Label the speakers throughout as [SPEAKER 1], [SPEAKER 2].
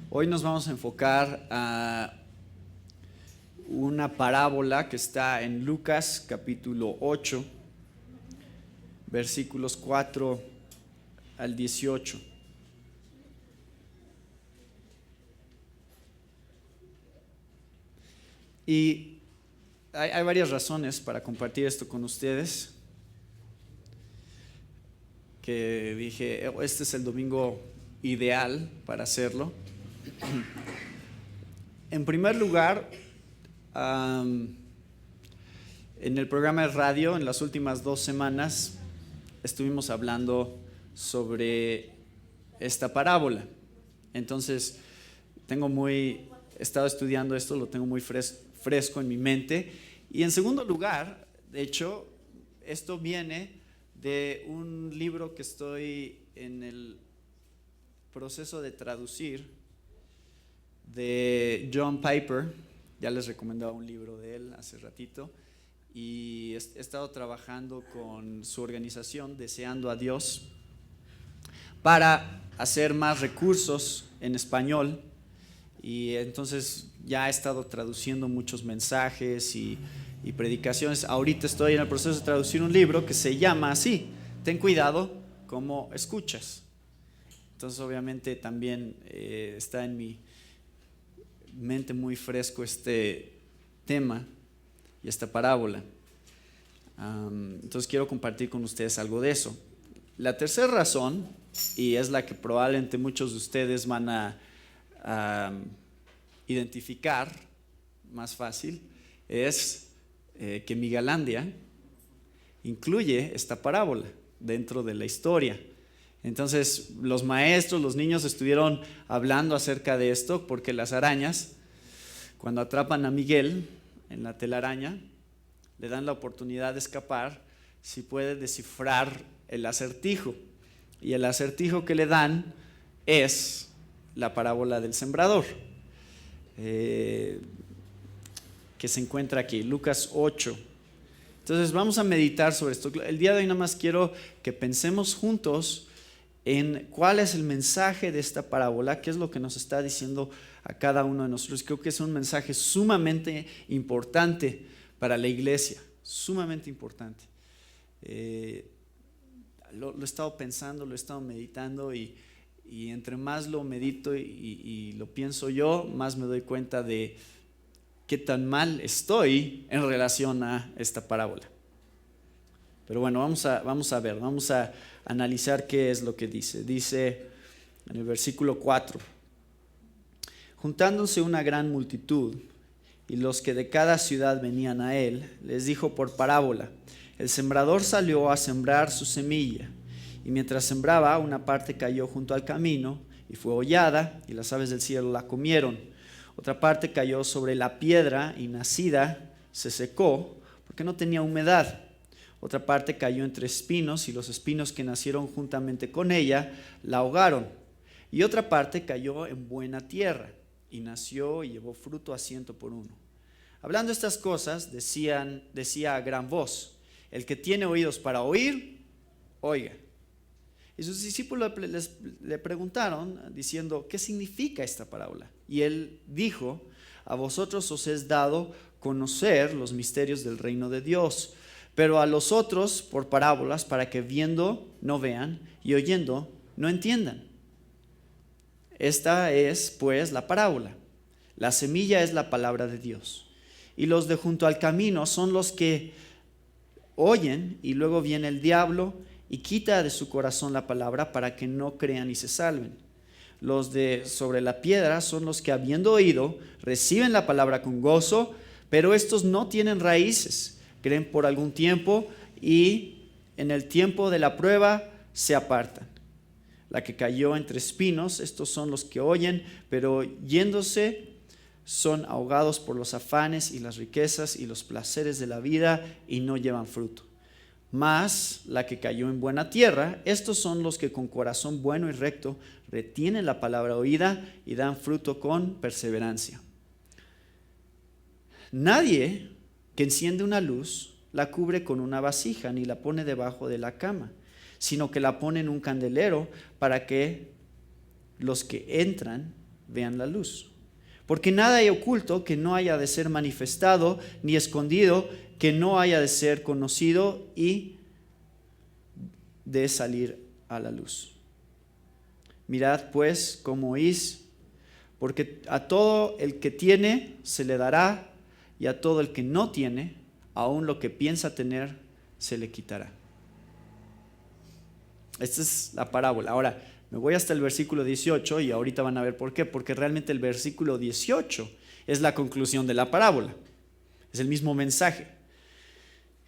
[SPEAKER 1] Hoy nos vamos a enfocar a una parábola que está en Lucas capítulo 8, versículos 4 al 18. Y hay varias razones para compartir esto con ustedes, que dije, este es el domingo ideal para hacerlo. En primer lugar, en el programa de radio, en las últimas 2 semanas, estuvimos hablando sobre esta parábola. Entonces, he estado estudiando esto, lo tengo muy fresco en mi mente. Y en segundo lugar, de hecho, esto viene de un libro que estoy en el proceso de traducir, de John Piper. Ya les recomendaba un libro de él hace ratito, y he estado trabajando con su organización Deseando a Dios para hacer más recursos en español, y entonces ya he estado traduciendo muchos mensajes y predicaciones. Ahorita estoy en el proceso de traducir un libro que se llama así: Ten cuidado cómo escuchas. Entonces obviamente también está en mi mente muy fresco este tema y esta parábola. Entonces quiero compartir con ustedes algo de eso. La tercera razón, y es la que probablemente muchos de ustedes van a identificar más fácil, es que Migalandia incluye esta parábola dentro de la historia. Entonces los maestros, los niños estuvieron hablando acerca de esto, porque las arañas, cuando atrapan a Miguel en la telaraña, le dan la oportunidad de escapar si puede descifrar el acertijo. Y el acertijo que le dan es la parábola del sembrador, que se encuentra aquí, Lucas 8. Entonces vamos a meditar sobre esto. El día de hoy nada más quiero que pensemos juntos en cuál es el mensaje de esta parábola, qué es lo que nos está diciendo a cada uno de nosotros. Creo que es un mensaje sumamente importante para la iglesia, sumamente importante. Lo he estado pensando, lo he estado meditando, y entre más lo medito y lo pienso yo, más me doy cuenta de qué tan mal estoy en relación a esta parábola. Pero bueno, vamos a ver, vamos a analizar qué es lo que dice. Dice en el versículo 4: juntándose una gran multitud y los que de cada ciudad venían a él, les dijo por parábola: el sembrador salió a sembrar su semilla, y mientras sembraba, una parte cayó junto al camino y fue hollada, y las aves del cielo la comieron. Otra parte cayó sobre la piedra y nacida se secó porque no tenía humedad. Otra parte cayó entre espinos, y los espinos que nacieron juntamente con ella la ahogaron. Y otra parte cayó en buena tierra, y nació y llevó fruto a 100 por uno. Hablando estas cosas, decía a gran voz: el que tiene oídos para oír, oiga. Y sus discípulos le preguntaron, diciendo: ¿qué significa esta parábola? Y él dijo: a vosotros os es dado conocer los misterios del reino de Dios, pero a los otros por parábolas, para que viendo no vean y oyendo no entiendan. Esta es pues la parábola. La semilla es la palabra de Dios, y los de junto al camino son los que oyen, y luego viene el diablo y quita de su corazón la palabra, para que no crean y se salven. Los de sobre la piedra son los que, habiendo oído, reciben la palabra con gozo, pero estos no tienen raíces, creen por algún tiempo, y en el tiempo de la prueba se apartan. La que cayó entre espinos, estos son los que oyen, pero yéndose son ahogados por los afanes y las riquezas y los placeres de la vida, y no llevan fruto. Mas la que cayó en buena tierra, estos son los que con corazón bueno y recto retienen la palabra oída y dan fruto con perseverancia. Nadie que enciende una luz la cubre con una vasija, ni la pone debajo de la cama, sino que la pone en un candelero, para que los que entran vean la luz. Porque nada hay oculto que no haya de ser manifestado, ni escondido que no haya de ser conocido y de salir a la luz. Mirad pues cómo oís, porque a todo el que tiene se le dará, y a todo el que no tiene, aun lo que piensa tener, se le quitará. Esta es la parábola. Ahora, me voy hasta el versículo 18 y ahorita van a ver por qué. Porque realmente el versículo 18 es la conclusión de la parábola. Es el mismo mensaje.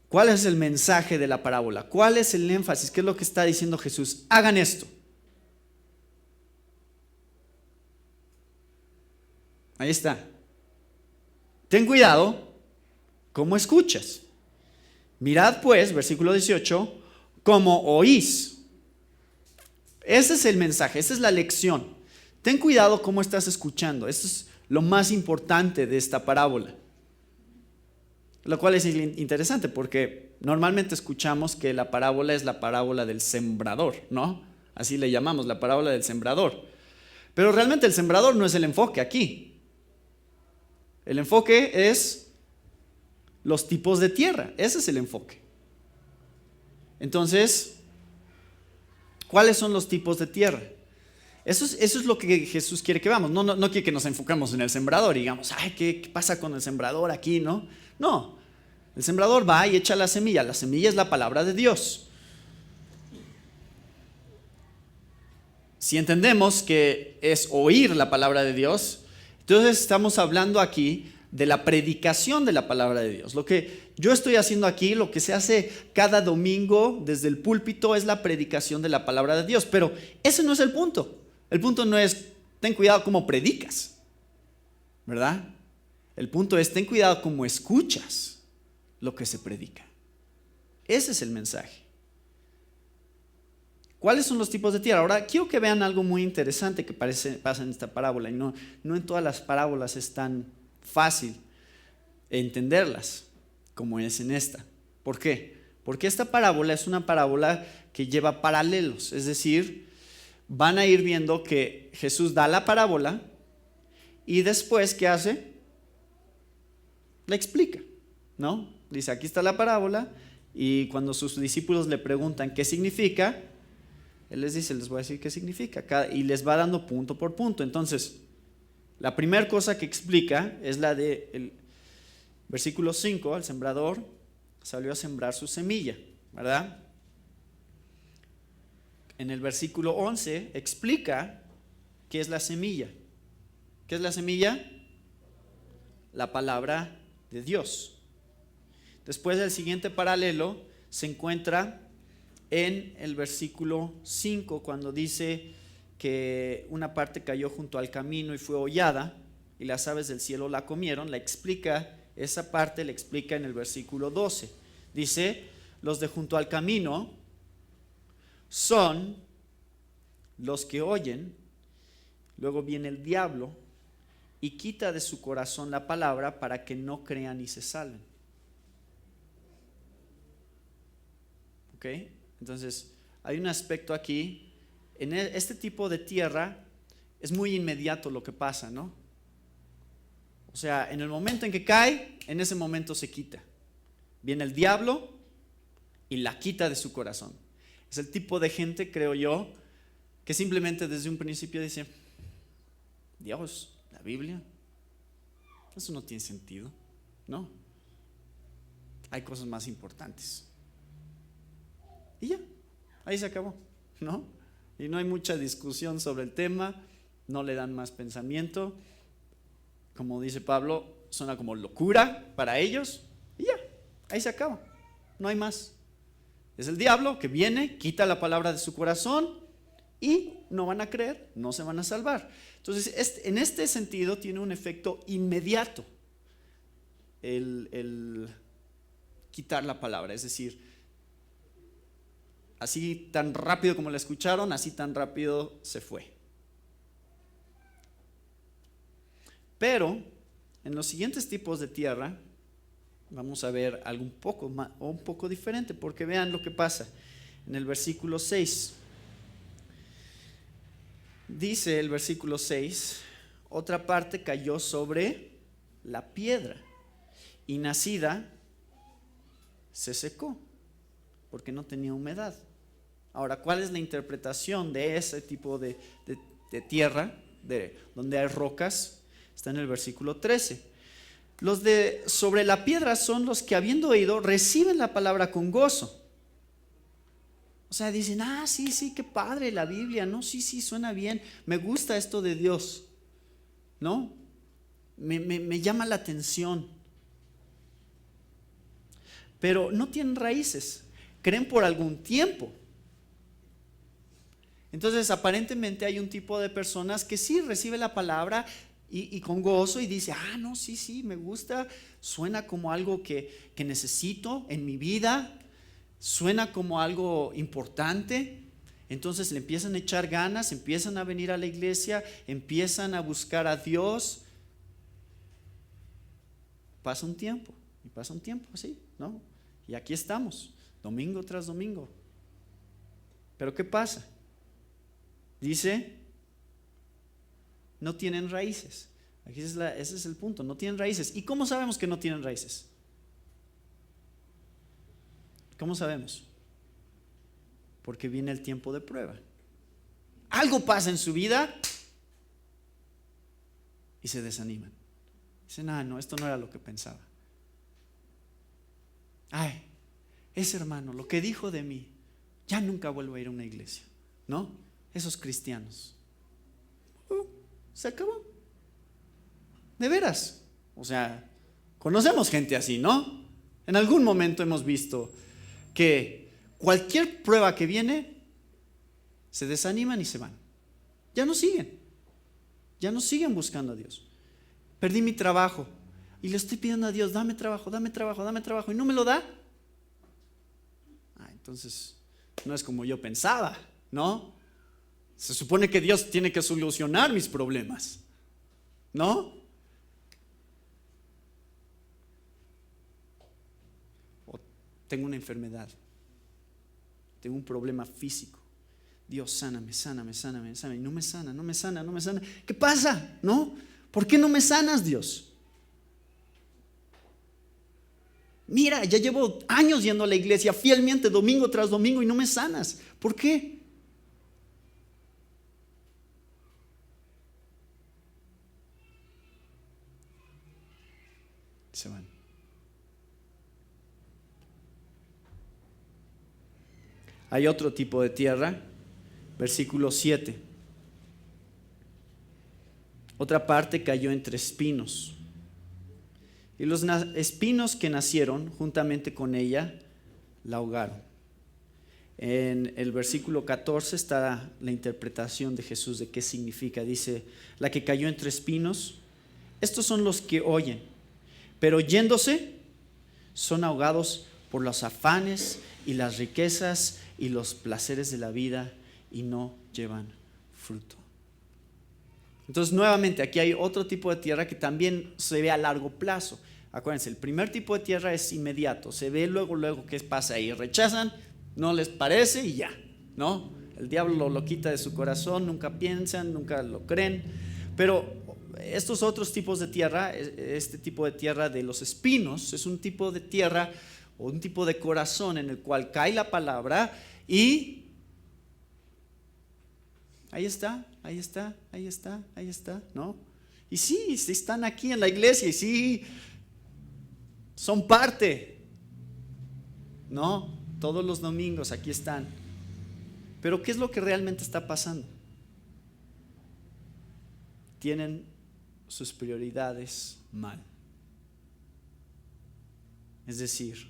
[SPEAKER 1] ¿Cuál es el mensaje de la parábola? ¿Cuál es el énfasis? ¿Qué es lo que está diciendo Jesús? Hagan esto. Ahí está. Ten cuidado cómo escuchas. Mirad pues, versículo 18, cómo oís. Ese es el mensaje, esa es la lección. Ten cuidado cómo estás escuchando. Esto es lo más importante de esta parábola. Lo cual es interesante porque normalmente escuchamos que la parábola es la parábola del sembrador, ¿no? Así le llamamos, la parábola del sembrador. Pero realmente el sembrador no es el enfoque aquí. El enfoque es los tipos de tierra. Ese es el enfoque. Entonces, ¿cuáles son los tipos de tierra? Eso es lo que Jesús quiere que veamos. No quiere que nos enfocamos en el sembrador y digamos, ay, ¿qué pasa con el sembrador aquí? No, el sembrador va y echa la semilla. La semilla es la palabra de Dios. Si entendemos que es oír la palabra de Dios, entonces estamos hablando aquí de la predicación de la palabra de Dios. Lo que yo estoy haciendo aquí, lo que se hace cada domingo desde el púlpito es la predicación de la palabra de Dios. Pero ese no es el punto. El punto no es, ten cuidado cómo predicas, ¿verdad? El punto es, ten cuidado cómo escuchas lo que se predica. Ese es el mensaje. ¿Cuáles son los tipos de tierra? Ahora, quiero que vean algo muy interesante que pasa en esta parábola. Y no en todas las parábolas es tan fácil entenderlas como es en esta. ¿Por qué? Porque esta parábola es una parábola que lleva paralelos. Es decir, van a ir viendo que Jesús da la parábola y después, ¿qué hace? La explica, ¿no? Dice, aquí está la parábola, y cuando sus discípulos le preguntan qué significa, Él les dice, les voy a decir qué significa, y les va dando punto por punto. Entonces, la primera cosa que explica es la del versículo 5, el sembrador salió a sembrar su semilla, ¿verdad? En el versículo 11 explica qué es la semilla. ¿Qué es la semilla? La palabra de Dios. Después, el siguiente paralelo se encuentra en el versículo 5, cuando dice que una parte cayó junto al camino y fue hollada y las aves del cielo la comieron. Esa parte la explica en el versículo 12. Dice, los de junto al camino son los que oyen, luego viene el diablo y quita de su corazón la palabra para que no crean y se salven. ¿Ok? Entonces, hay un aspecto aquí. En este tipo de tierra es muy inmediato lo que pasa, ¿no? O sea, en el momento en que cae, en ese momento se quita. Viene el diablo y la quita de su corazón. Es el tipo de gente, creo yo, que simplemente desde un principio dice, Dios, la Biblia, eso no tiene sentido, ¿no? Hay cosas más importantes. Y ya, ahí se acabó, ¿no? Y no hay mucha discusión sobre el tema, no le dan más pensamiento. Como dice Pablo, suena como locura para ellos y ya, ahí se acaba, no hay más. Es el diablo que viene, quita la palabra de su corazón y no van a creer, no se van a salvar. Entonces, en este sentido tiene un efecto inmediato el quitar la palabra, es decir, así tan rápido como la escucharon, así tan rápido se fue. Pero en los siguientes tipos de tierra vamos a ver algo un poco diferente, porque vean lo que pasa en el versículo 6. Dice el versículo 6, otra parte cayó sobre la piedra y nacida se secó porque no tenía humedad. Ahora, ¿cuál es la interpretación de ese tipo de tierra, de donde hay rocas? Está en el versículo 13. Los de sobre la piedra son los que, habiendo oído, reciben la palabra con gozo. O sea, dicen, sí, qué padre la Biblia, no, sí, suena bien, me gusta esto de Dios, ¿no? Me llama la atención. Pero no tienen raíces, creen por algún tiempo. Entonces, aparentemente hay un tipo de personas que sí recibe la palabra y con gozo y dice, no, sí, me gusta, suena como algo que necesito en mi vida, suena como algo importante. Entonces le empiezan a echar ganas, empiezan a venir a la iglesia, empiezan a buscar a Dios. Pasa un tiempo así, ¿no? Y aquí estamos, domingo tras domingo. Pero ¿qué pasa? Dice, no tienen raíces. Aquí ese es el punto, no tienen raíces. ¿Y cómo sabemos que no tienen raíces? ¿Cómo sabemos? Porque viene el tiempo de prueba. Algo pasa en su vida y se desaniman. Dicen, no, esto no era lo que pensaba. Ese hermano, lo que dijo de mí, ya nunca vuelvo a ir a una iglesia, ¿no? Esos cristianos. Se acabó. De veras. O sea, conocemos gente así, ¿no? En algún momento hemos visto que cualquier prueba que viene, se desaniman y se van. Ya no siguen buscando a Dios. Perdí mi trabajo y le estoy pidiendo a Dios, dame trabajo, y no me lo da. Entonces no es como yo pensaba, ¿no? Se supone que Dios tiene que solucionar mis problemas, ¿no? O tengo una enfermedad, tengo un problema físico. Dios, sáname, y no me sana. ¿Qué pasa? ¿No? ¿Por qué no me sanas, Dios? Mira, ya llevo años yendo a la iglesia fielmente, domingo tras domingo, y no me sanas. ¿Por qué? Se van. Hay otro tipo de tierra, versículo 7. Otra parte cayó entre espinos, y los espinos que nacieron juntamente con ella la ahogaron. En el versículo 14 está la interpretación de Jesús de qué significa. Dice, la que cayó entre espinos, estos son los que oyen, pero yéndose son ahogados por los afanes y las riquezas y los placeres de la vida y no llevan fruto. Entonces, nuevamente, aquí hay otro tipo de tierra que también se ve a largo plazo. Acuérdense, el primer tipo de tierra es inmediato, se ve luego qué pasa ahí, rechazan, no les parece y ya, ¿no? El diablo lo quita de su corazón, nunca piensan, nunca lo creen. Pero estos otros tipos de tierra, este tipo de tierra de los espinos, es un tipo de tierra o un tipo de corazón en el cual cae la palabra y ahí está, ¿no? Y sí están aquí en la iglesia y sí son parte, ¿no? Todos los domingos aquí están. Pero ¿qué es lo que realmente está pasando? Tienen sus prioridades mal. Es decir,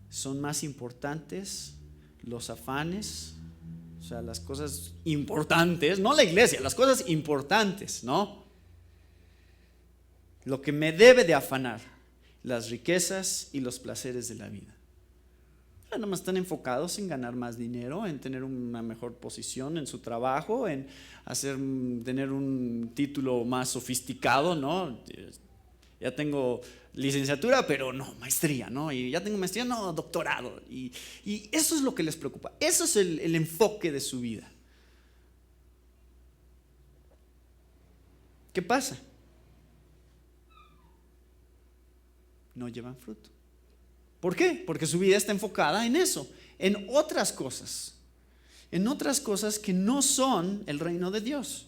[SPEAKER 1] son más importantes los afanes, o sea, las cosas importantes, no la iglesia, las cosas importantes, ¿no? Lo que me debe de afanar, las riquezas y los placeres de la vida. Nada más están enfocados en ganar más dinero, en tener una mejor posición en su trabajo, en tener un título más sofisticado, ¿no? Ya tengo licenciatura, pero no, maestría, ¿no? Y ya tengo maestría, no, doctorado. Y eso es lo que les preocupa. Eso es el enfoque de su vida. ¿qué pasa? No llevan fruto. ¿Por qué? Porque su vida está enfocada en eso, en otras cosas que no son el reino de Dios.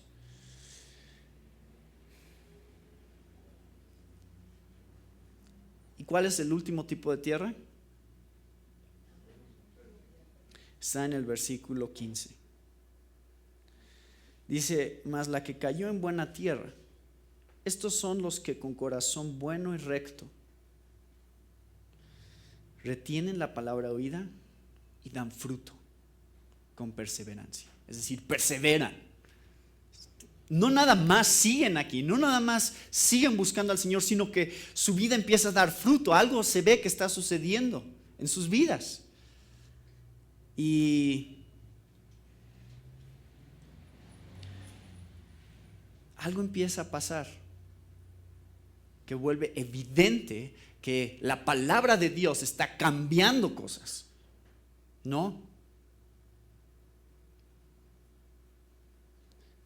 [SPEAKER 1] ¿Y cuál es el último tipo de tierra? Está en el versículo 15. Dice, mas la que cayó en buena tierra, estos son los que con corazón bueno y recto retienen la palabra oída y dan fruto con perseverancia. Es decir, perseveran. No nada más siguen aquí, no nada más siguen buscando al Señor, sino que su vida empieza a dar fruto. Algo se ve que está sucediendo en sus vidas. Y algo empieza a pasar que vuelve evidente que la palabra de Dios está cambiando cosas, ¿no?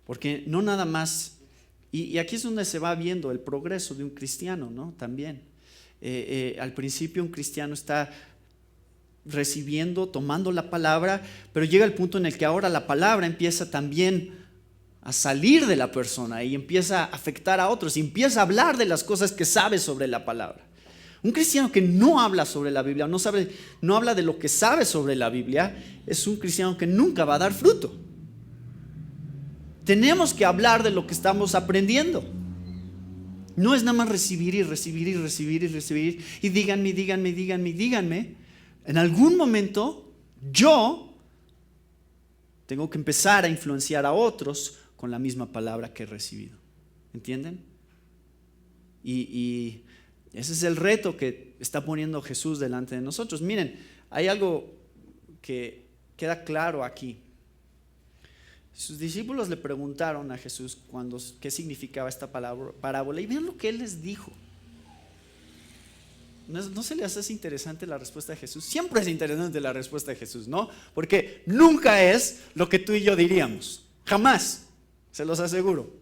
[SPEAKER 1] Porque no nada más, y aquí es donde se va viendo el progreso de un cristiano, ¿no? También. Al principio un cristiano está recibiendo, tomando la palabra, pero llega el punto en el que ahora la palabra empieza también a salir de la persona y empieza a afectar a otros, y empieza a hablar de las cosas que sabe sobre la palabra. Un cristiano que no habla sobre la Biblia, no habla de lo que sabe sobre la Biblia, es un cristiano que nunca va a dar fruto. Tenemos que hablar de lo que estamos aprendiendo. No es nada más recibir y recibir y recibir y recibir y díganme. En algún momento yo tengo que empezar a influenciar a otros con la misma palabra que he recibido. ¿Entienden? Y ese es el reto que está poniendo Jesús delante de nosotros. Miren, hay algo que queda claro aquí. Sus discípulos le preguntaron a Jesús qué significaba esta parábola, y vean lo que él les dijo. ¿No se les hace interesante la respuesta de Jesús? Siempre es interesante la respuesta de Jesús, ¿no? Porque nunca es lo que tú y yo diríamos. Jamás, se los aseguro.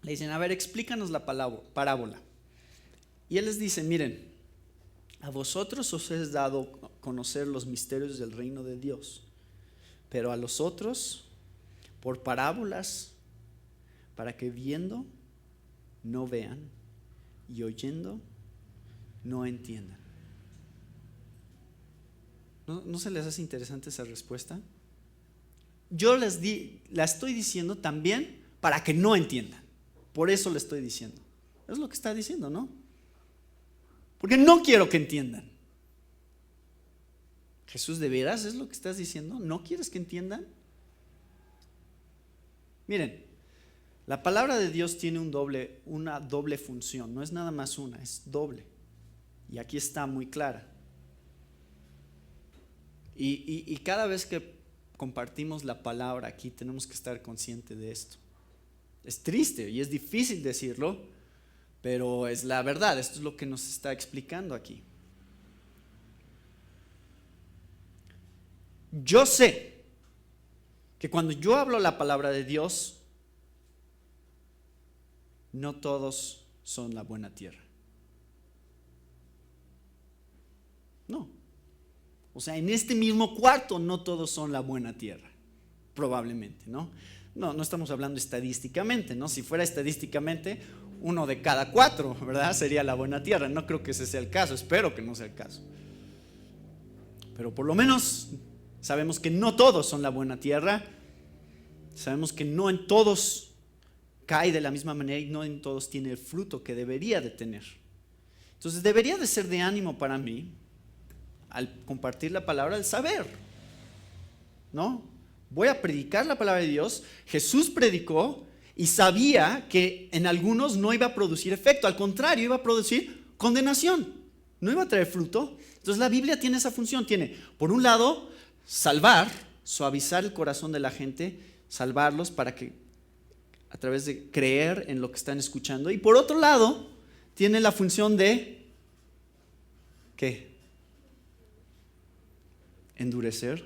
[SPEAKER 1] Le dicen, a ver, explícanos la parábola. Y él les dice, miren, a vosotros os es dado conocer los misterios del reino de Dios, pero a los otros por parábolas, para que viendo no vean y oyendo no entiendan. ¿No se les hace interesante esa respuesta? Yo la estoy diciendo también para que no entiendan. Por eso le estoy diciendo. Es lo que está diciendo, ¿no? Porque no quiero que entiendan. Jesús, ¿de veras es lo que estás diciendo? ¿No quieres que entiendan? Miren, la palabra de Dios tiene una doble función. No es nada más una, es doble. Y aquí está muy clara. Y cada vez que compartimos la palabra aquí tenemos que estar conscientes de esto. Es triste y es difícil decirlo, pero es la verdad. Esto es lo que nos está explicando aquí. Yo sé que cuando yo hablo la palabra de Dios, no todos son la buena tierra. No. O sea, en este mismo cuarto no todos son la buena tierra, probablemente, ¿no? No estamos hablando estadísticamente, ¿no? Si fuera estadísticamente, 1 de cada 4, ¿verdad? Sería la buena tierra. No creo que ese sea el caso, espero que no sea el caso. Pero por lo menos sabemos que no todos son la buena tierra. Sabemos que no en todos cae de la misma manera y no en todos tiene el fruto que debería de tener. Entonces debería de ser de ánimo para mí al compartir la palabra, el saber, ¿no? Voy a predicar la palabra de Dios. Jesús predicó y sabía que en algunos no iba a producir efecto, al contrario, iba a producir condenación, no iba a traer fruto. Entonces la Biblia tiene esa función, tiene por un lado salvar, suavizar el corazón de la gente, salvarlos para que a través de creer en lo que están escuchando, y por otro lado tiene la función de ¿qué? endurecer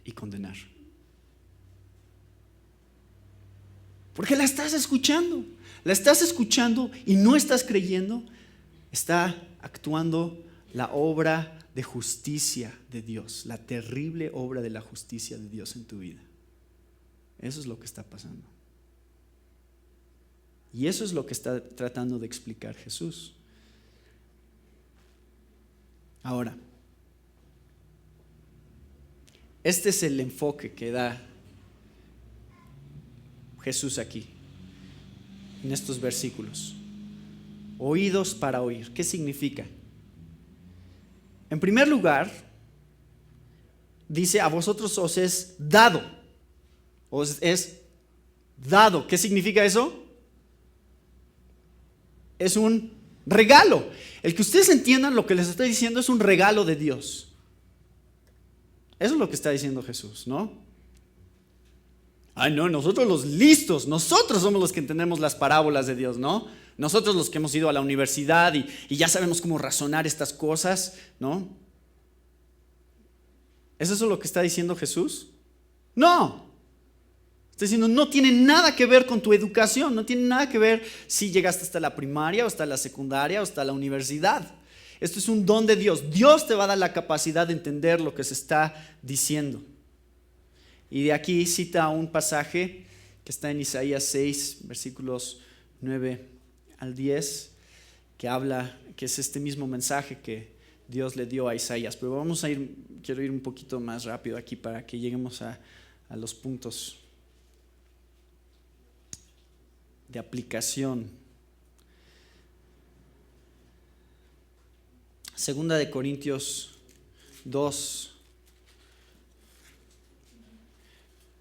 [SPEAKER 1] y condenar. Porque la estás escuchando y no estás creyendo. Está actuando la obra de justicia de Dios, la terrible obra de la justicia de Dios en tu vida. Eso es lo que está pasando. Y eso es lo que está tratando de explicar Jesús. Ahora, este es el enfoque que da Jesús aquí, en estos versículos. Oídos para oír. ¿Qué significa? En primer lugar, dice: a vosotros os es dado. Os es dado. ¿Qué significa eso? Es un regalo. El que ustedes entiendan lo que les estoy diciendo es un regalo de Dios. Eso es lo que está diciendo Jesús, ¿no? No, nosotros los listos, nosotros somos los que entendemos las parábolas de Dios, ¿no? Nosotros los que hemos ido a la universidad y ya sabemos cómo razonar estas cosas, ¿no? ¿Es eso lo que está diciendo Jesús? No. Está diciendo, no tiene nada que ver con tu educación, no tiene nada que ver si llegaste hasta la primaria o hasta la secundaria o hasta la universidad. Esto es un don de Dios. Dios te va a dar la capacidad de entender lo que se está diciendo. Y de aquí cita un pasaje que está en Isaías 6, versículos 9 al 10, que habla, que es este mismo mensaje que Dios le dio a Isaías. Pero quiero ir un poquito más rápido aquí para que lleguemos a los puntos de aplicación. Segunda de Corintios 2,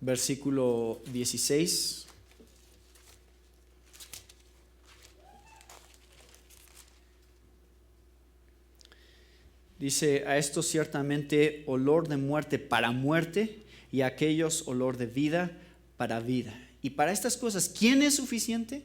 [SPEAKER 1] versículo 16. Dice: a estos ciertamente olor de muerte para muerte, y a aquellos olor de vida para vida. Y para estas cosas, ¿quién es suficiente?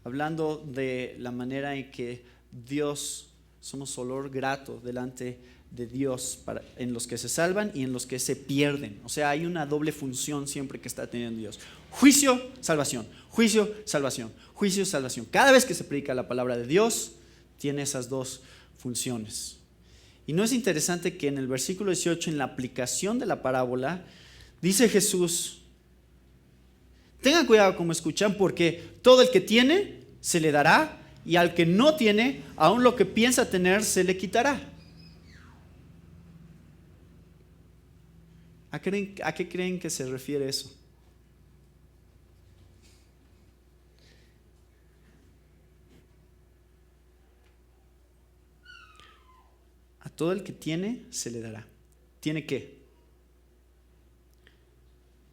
[SPEAKER 1] Hablando de la manera en que Dios, somos olor grato delante de Dios en los que se salvan y en los que se pierden. O sea, hay una doble función siempre que está teniendo Dios: juicio, salvación, juicio, salvación, juicio, salvación. Cada vez que se predica la palabra de Dios, tiene esas dos funciones. Y no es interesante que en el versículo 18, en la aplicación de la parábola, dice Jesús: tengan cuidado como escuchan, porque todo el que tiene se le dará, y al que no tiene, aún lo que piensa tener se le quitará. ¿A qué creen que se refiere eso? A todo el que tiene se le dará. ¿Tiene qué?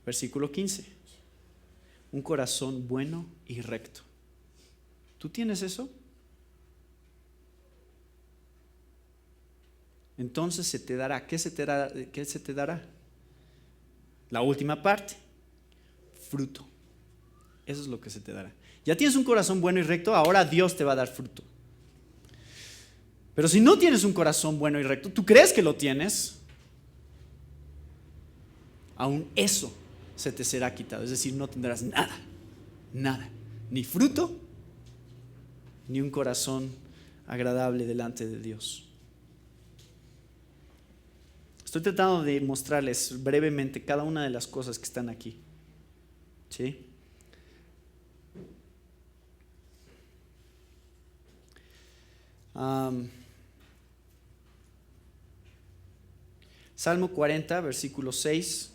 [SPEAKER 1] Versículo 15. Un corazón bueno y recto. ¿Tú tienes eso? Entonces se te dará. ¿Qué se te dará? ¿Qué se te dará? La última parte: fruto. Eso es lo que se te dará. Ya tienes un corazón bueno y recto, ahora Dios te va a dar fruto. Pero si no tienes un corazón bueno y recto, tú crees que lo tienes, aún eso se te será quitado. Es decir, no tendrás nada, ni fruto, ni un corazón agradable delante de Dios. Estoy tratando de mostrarles brevemente cada una de las cosas que están aquí. ¿Sí? Salmo 40, versículo 6,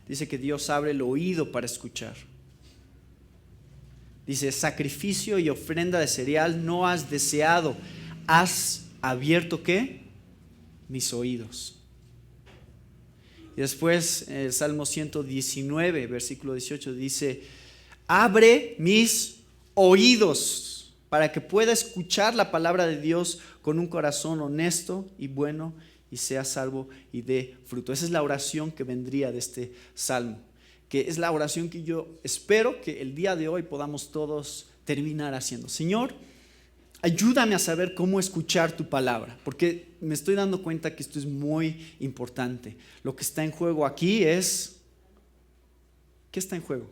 [SPEAKER 1] dice que Dios abre el oído para escuchar. Dice: sacrificio y ofrenda de cereal no has deseado, has abierto ¿qué? Mis oídos. Y después el Salmo 119, versículo 18 dice: abre mis oídos para que pueda escuchar la palabra de Dios con un corazón honesto y bueno, y sea salvo y dé fruto. Esa es la oración que vendría de este salmo, que es la oración que yo espero que el día de hoy podamos todos terminar haciendo. Señor, ayúdame a saber cómo escuchar tu palabra, porque me estoy dando cuenta que esto es muy importante. Lo que está en juego aquí es, ¿qué está en juego?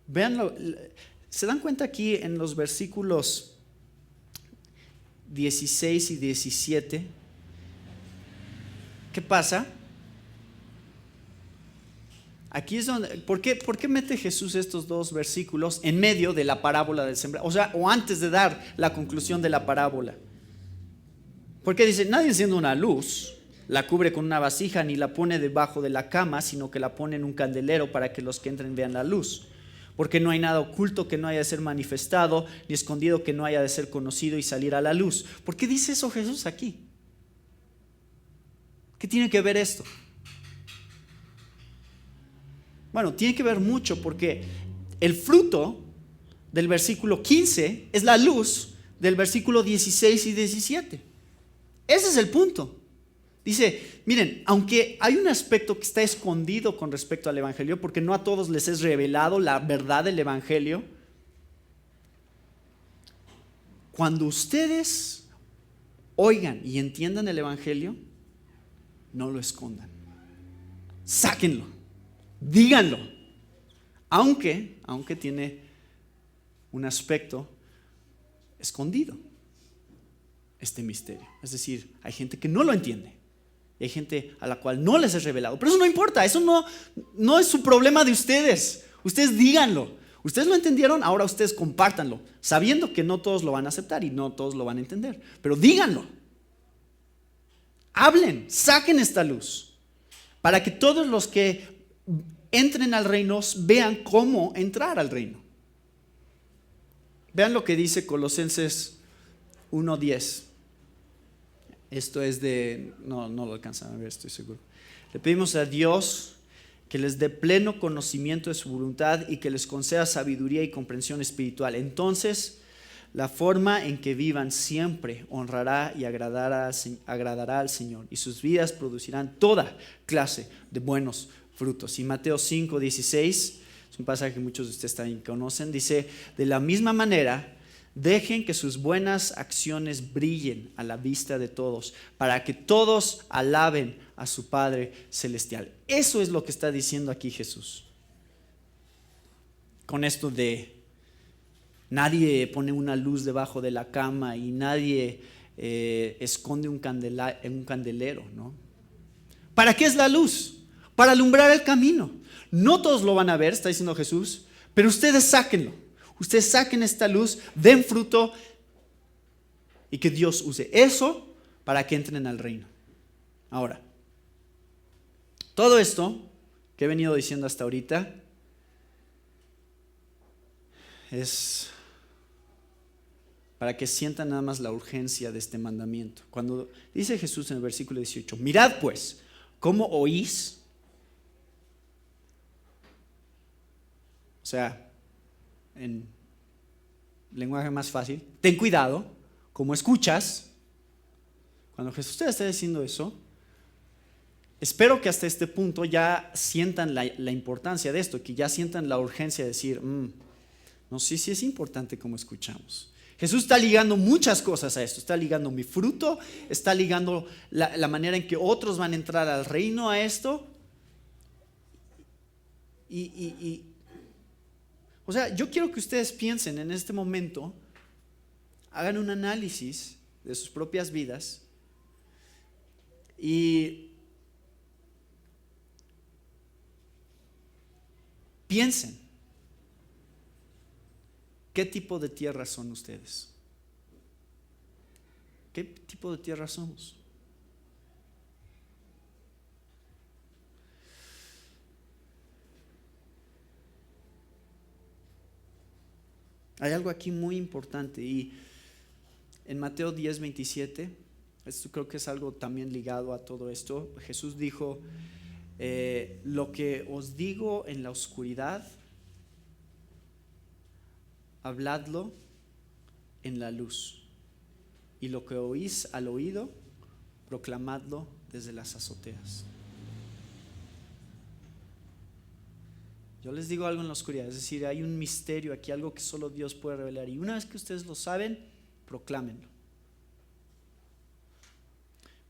[SPEAKER 1] Veanlo, ¿se dan cuenta aquí en los versículos 16 y 17? ¿Qué pasa? Aquí es donde, ¿por qué mete Jesús estos dos versículos en medio de la parábola del sembrador? O sea, o antes de dar la conclusión de la parábola. Porque dice, nadie enciende una luz, la cubre con una vasija, ni la pone debajo de la cama, sino que la pone en un candelero para que los que entren vean la luz. Porque no hay nada oculto que no haya de ser manifestado, ni escondido que no haya de ser conocido y salir a la luz. ¿Por qué dice eso Jesús aquí? ¿Qué tiene que ver esto? Bueno, tiene que ver mucho porque el fruto del versículo 15 es la luz del versículo 16 y 17. Ese es el punto. Dice, miren, aunque hay un aspecto que está escondido con respecto al evangelio, porque no a todos les es revelado la verdad del evangelio, cuando ustedes oigan y entiendan el evangelio, no lo escondan. Sáquenlo, díganlo, aunque tiene un aspecto escondido este misterio. Es decir, hay gente que no lo entiende. Hay gente a la cual no les es revelado. Pero eso no importa, eso no es su problema de ustedes. Ustedes díganlo. Ustedes lo entendieron, ahora ustedes compártanlo, sabiendo que no todos lo van a aceptar y no todos lo van a entender. Pero díganlo. Hablen, saquen esta luz, para que todos los que entren al reino vean cómo entrar al reino. Vean lo que dice Colosenses 1:10. Esto es no lo alcanzan a ver, estoy seguro. Le pedimos a Dios que les dé pleno conocimiento de su voluntad y que les conceda sabiduría y comprensión espiritual. Entonces, la forma en que vivan siempre honrará y agradará al Señor, y sus vidas producirán toda clase de buenos frutos. Y Mateo 5:16, es un pasaje que muchos de ustedes también conocen, dice, de la misma manera, dejen que sus buenas acciones brillen a la vista de todos, para que todos alaben a su Padre Celestial. Eso es lo que está diciendo aquí Jesús. Con esto de nadie pone una luz debajo de la cama y nadie esconde un candelero, ¿no? ¿Para qué es la luz? Para alumbrar el camino. No todos lo van a ver, está diciendo Jesús, pero ustedes sáquenlo. Ustedes saquen esta luz, den fruto y que Dios use eso para que entren al reino. Ahora, todo esto que he venido diciendo hasta ahorita es para que sientan nada más la urgencia de este mandamiento. Cuando dice Jesús en el versículo 18, mirad pues, ¿cómo oís? O sea, en lenguaje más fácil, ten cuidado, como escuchas. Cuando Jesús te está diciendo eso, espero que hasta este punto ya sientan la importancia de esto, que ya sientan la urgencia de decir, no sé si es importante cómo escuchamos. Jesús está ligando muchas cosas a esto, está ligando mi fruto, está ligando la manera en que otros van a entrar al reino a esto. O sea, yo quiero que ustedes piensen en este momento, hagan un análisis de sus propias vidas y piensen, ¿qué tipo de tierra son ustedes? ¿Qué tipo de tierra somos? Hay algo aquí muy importante y en Mateo 10:27, esto creo que es algo también ligado a todo esto. Jesús dijo, lo que os digo en la oscuridad, habladlo en la luz, y lo que oís al oído, proclamadlo desde las azoteas. Yo les digo algo en la oscuridad, es decir, hay un misterio aquí, algo que solo Dios puede revelar. Y una vez que ustedes lo saben, proclámenlo.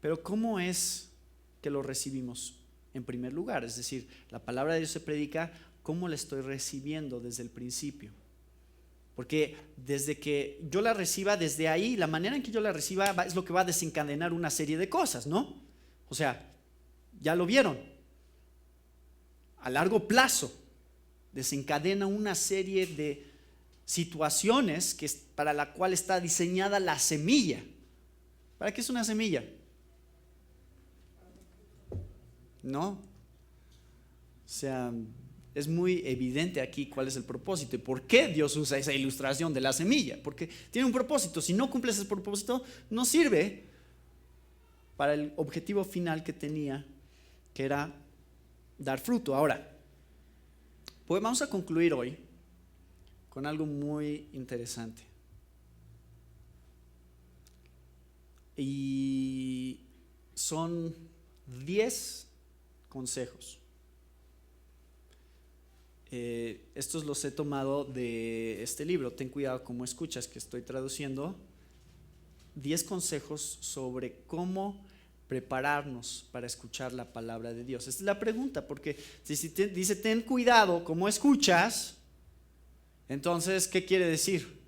[SPEAKER 1] Pero ¿cómo es que lo recibimos? En primer lugar, es decir, la palabra de Dios se predica, ¿cómo la estoy recibiendo desde el principio? Porque desde que yo la reciba, desde ahí, la manera en que yo la reciba es lo que va a desencadenar una serie de cosas, ¿no? O sea, ya lo vieron. A largo plazo desencadena una serie de situaciones para la cual está diseñada la semilla. ¿Para qué es una semilla? ¿No? O sea, es muy evidente aquí cuál es el propósito y por qué Dios usa esa ilustración de la semilla, porque tiene un propósito. Si no cumple ese propósito, no sirve para el objetivo final que tenía, que era dar fruto. Ahora, pues vamos a concluir hoy con algo muy interesante. Y son 10 consejos. Estos los he tomado de este libro, Ten cuidado cómo escuchas, que estoy traduciendo. 10 consejos sobre cómo prepararnos para escuchar la palabra de Dios. Esta es la pregunta, porque si dice ten cuidado cómo escuchas, entonces, ¿qué quiere decir?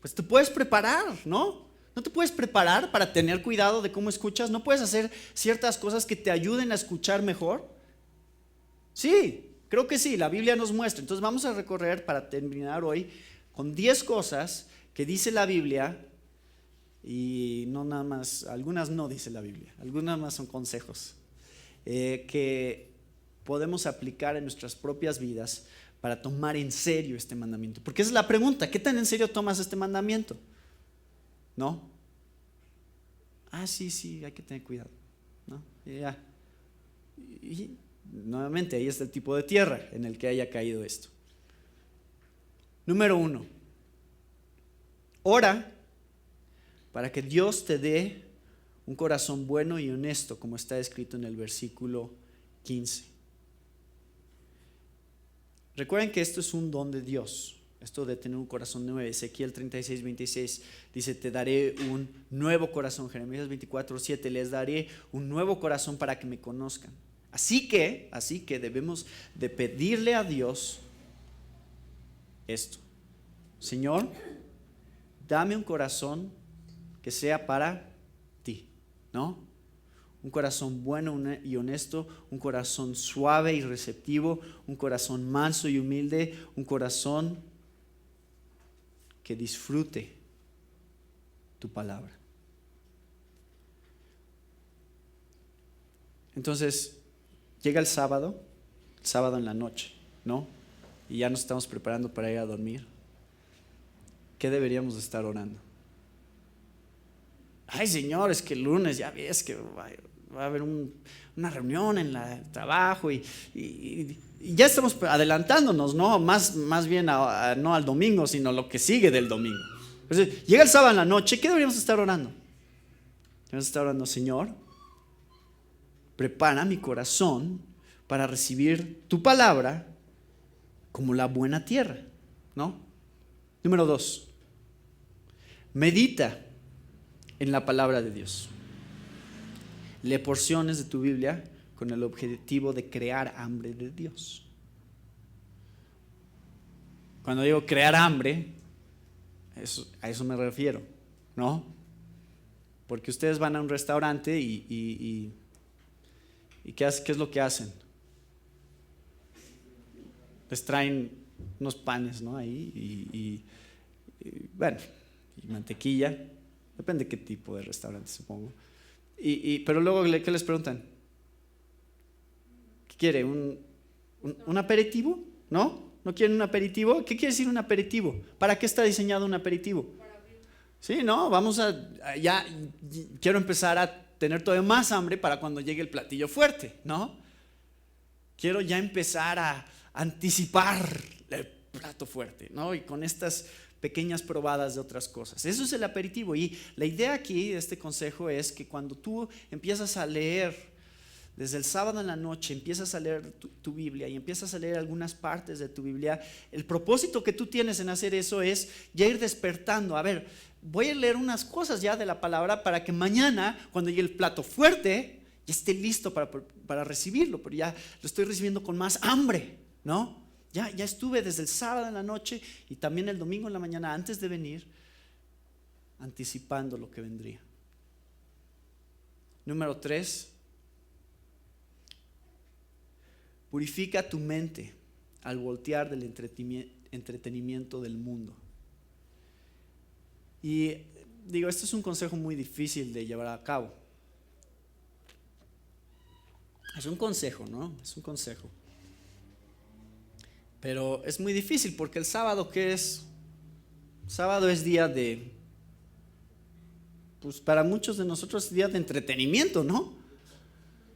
[SPEAKER 1] Pues te puedes preparar, ¿no? ¿No te puedes preparar para tener cuidado de cómo escuchas? ¿No puedes hacer ciertas cosas que te ayuden a escuchar mejor? Sí, creo que sí, la Biblia nos muestra. Entonces vamos a recorrer para terminar hoy con 10 cosas que dice la Biblia, y no nada más, algunas no dice la Biblia, algunas más son consejos que podemos aplicar en nuestras propias vidas para tomar en serio este mandamiento. Porque esa es la pregunta, ¿qué tan en serio tomas este mandamiento? ¿No? Sí, hay que tener cuidado, ¿no? Y nuevamente ahí está el tipo de tierra en el que haya caído esto. Número 1, ora para que Dios te dé un corazón bueno y honesto, como está escrito en el versículo 15. Recuerden que esto es un don de Dios, esto de tener un corazón nuevo. Ezequiel 36:26 dice: te daré un nuevo corazón. Jeremías 24:7: les daré un nuevo corazón para que me conozcan. Así que debemos de pedirle a Dios esto: Señor, dame un corazón que sea para ti, ¿no? Un corazón bueno y honesto, un corazón suave y receptivo, un corazón manso y humilde, un corazón que disfrute tu palabra. Entonces, llega el sábado en la noche, ¿no? Y ya nos estamos preparando para ir a dormir. ¿Qué deberíamos de estar orando? Ay, Señor, es que el lunes ya ves que va a haber una reunión en el trabajo y ya estamos adelantándonos, ¿no? Más bien no al domingo, sino lo que sigue del domingo. Entonces, llega el sábado en la noche, ¿qué deberíamos estar orando? Deberíamos estar orando: Señor, prepara mi corazón para recibir tu palabra como la buena tierra, ¿no? Número 2, medita en la palabra de Dios. Lee porciones de tu Biblia con el objetivo de crear hambre de Dios. Cuando digo crear hambre, a eso me refiero, ¿no? Porque ustedes van a un restaurante y ¿qué es lo que hacen? Les traen unos panes, ¿no? Ahí bueno, y mantequilla. Depende de qué tipo de restaurante, supongo. Pero luego, ¿qué les preguntan? ¿Qué quiere? ¿Un aperitivo? ¿No? ¿No quieren un aperitivo? ¿Qué quiere decir un aperitivo? ¿Para qué está diseñado un aperitivo? Sí, no, ya quiero empezar a tener todavía más hambre para cuando llegue el platillo fuerte, ¿no? Quiero ya empezar a anticipar el plato fuerte, ¿no? Y con estas pequeñas probadas de otras cosas. Eso es el aperitivo. Y la idea aquí de este consejo es que cuando tú empiezas a leer desde el sábado en la noche empiezas a leer tu Biblia y empiezas a leer algunas partes de tu Biblia, el propósito que tú tienes en hacer eso es ya ir despertando. A ver, voy a leer unas cosas ya de la palabra para que mañana, cuando llegue el plato fuerte, ya esté listo para recibirlo, pero ya lo estoy recibiendo con más hambre, ¿no? Ya estuve desde el sábado en la noche y también el domingo en la mañana antes de venir, anticipando lo que vendría. Número 3. Purifica tu mente al voltear del entretenimiento del mundo. Y digo, esto es un consejo muy difícil de llevar a cabo. Es un consejo, ¿no? Es un consejo. Pero es muy difícil porque el sábado, ¿qué es? Sábado es día de, pues para muchos de nosotros es día de entretenimiento, ¿no?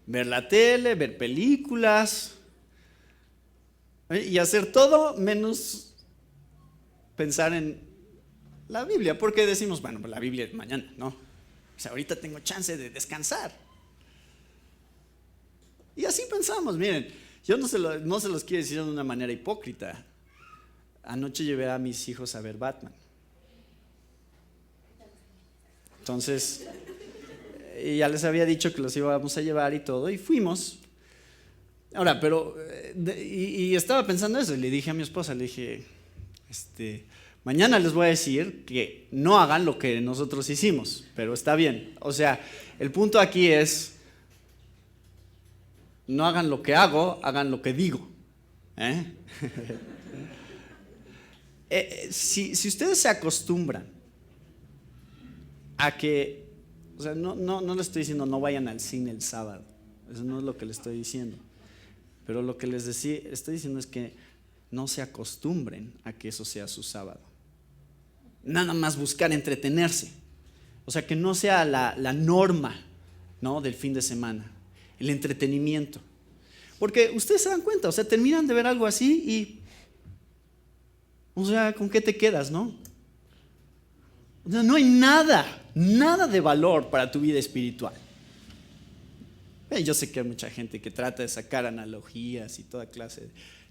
[SPEAKER 1] Ver la tele, ver películas y hacer todo menos pensar en la Biblia, porque decimos, bueno, pues la Biblia es mañana, ¿no? O sea, ahorita tengo chance de descansar. Y así pensamos, miren, yo no se los quiero decir de una manera hipócrita. Anoche llevé a mis hijos a ver Batman. Entonces, ya les había dicho que los íbamos a llevar y todo, y fuimos. Ahora, pero, y estaba pensando eso, y le dije a mi esposa, le dije, mañana les voy a decir que no hagan lo que nosotros hicimos, pero está bien. O sea, el punto aquí es, no hagan lo que hago, hagan lo que digo. Si ustedes se acostumbran a que, o sea, no les estoy diciendo no vayan al cine el sábado, eso no es lo que les estoy diciendo, pero lo que les estoy diciendo es que no se acostumbren a que eso sea su sábado. Nada más buscar entretenerse, o sea, que no sea la norma, ¿no?, del fin de semana, el entretenimiento. Porque ustedes se dan cuenta, o sea, terminan de ver algo así y, o sea, ¿con qué te quedas, no? O sea, no hay nada de valor para tu vida espiritual. Yo sé que hay mucha gente que trata de sacar analogías y toda clase de,